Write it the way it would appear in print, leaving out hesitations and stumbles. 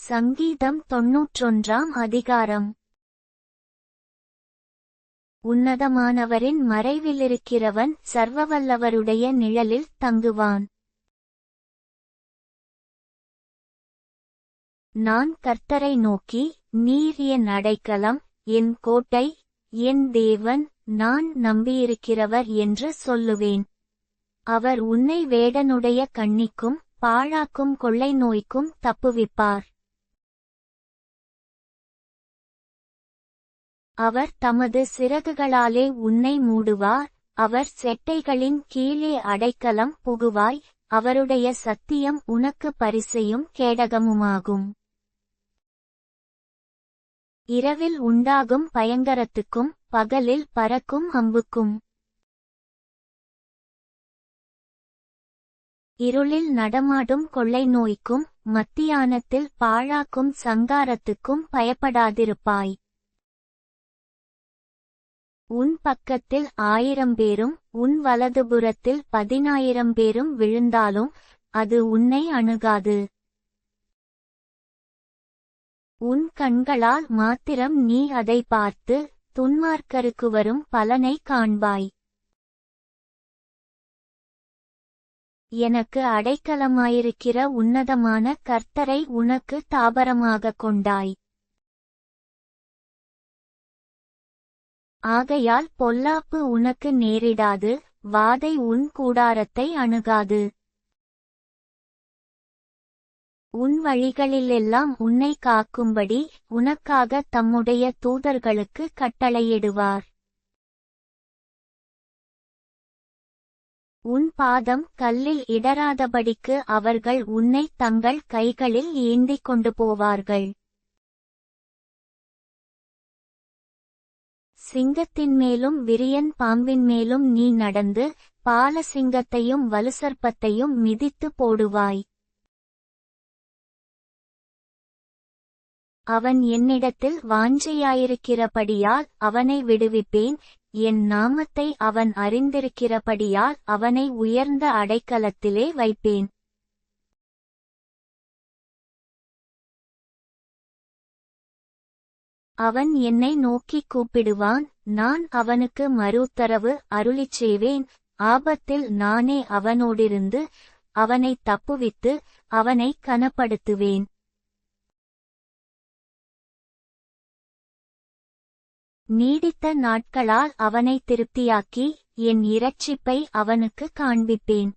சங்கீதம் 91 அதிகாரம். உன்னதமானவரின் மறைவிலிருக்கிறவன் சர்வவல்லவருடைய நிழலில் தங்குவான். நான் கர்த்தரை நோக்கி, நீர் என் அடைக்கலம், என் கோட்டை, என் தேவன், நான் நம்பியிருக்கிறவர் என்று சொல்லுவேன். அவர் உன்னை வேடனுடைய கண்ணிக்கும் பாழாக்கும் கொள்ளை நோய்க்கும் தப்புவிப்பார். அவர் தமது சிறகுகளாலே உன்னை மூடுவார். அவர் செட்டைகளின் கீழே அடைக்கலம் புகுவாய். அவருடைய சத்தியம் உனக்கு பரிசையும் கேடகமுமாகும். இரவில் உண்டாகும் பயங்கரத்துக்கும் பகலில் பறக்கும் அம்புக்கும் இருளில் நடமாடும் கொள்ளை நோய்க்கும் மத்தியானத்தில் பாழாக்கும் சங்காரத்துக்கும் பயப்படாதிருப்பாய். உன் பக்கத்தில் 1000 பேரும் உன் வலதுபுறத்தில் 10,000 பேரும் விழுந்தாலும் அது உன்னை அணுகாது. உன் கண்களால் மாத்திரம் நீ அதை பார்த்து துன்மார்க்கருக்கு வரும் பலனை காண்பாய். எனக்கு அடைக்கலமாயிருக்கிற உன்னதமான கர்த்தரை உனக்கு தாபரமாகக் கொண்டாய். ஆகையால் பொல்லாப்பு உனக்கு நேரிடாது, வாதை உன் கூடாரத்தை அணுகாது. உன் வழிகளிலெல்லாம் உன்னை காக்கும்படி உனக்காக தம்முடைய தூதர்களுக்கு கட்டளையிடுவார். உன் பாதம் கல்லில் இடராதபடிக்கு அவர்கள் உன்னை தங்கள் கைகளில் ஏந்திக் கொண்டு போவார்கள். சிங்கத்தின் மேலும் விரியன் பாம்பின் மேலும் நீ நடந்து பாலசிங்கத்தையும் வலுசர்ப்பத்தையும் மிதித்து போடுவாய். அவன் என்னிடத்தில் வாஞ்சையாயிருக்கிறபடியால் அவனை விடுவிப்பேன். என் நாமத்தை அவன் அறிந்திருக்கிறபடியால் அவனை உயர்ந்த அடைக்கலத்திலே வைப்பேன். அவன் என்னை நோக்கிக் கூப்பிடுவான், நான் அவனுக்கு மறுஉத்தரவு அருளிச் செய்வேன். ஆபத்தில் நானே அவனோடிருந்து அவனைத் தப்புவித்து அவனைக் கனப்படுத்துவேன். நீடித்த நாட்களால் அவனை திருப்தியாக்கி என் இரட்சிப்பை அவனுக்கு காண்பிப்பேன்.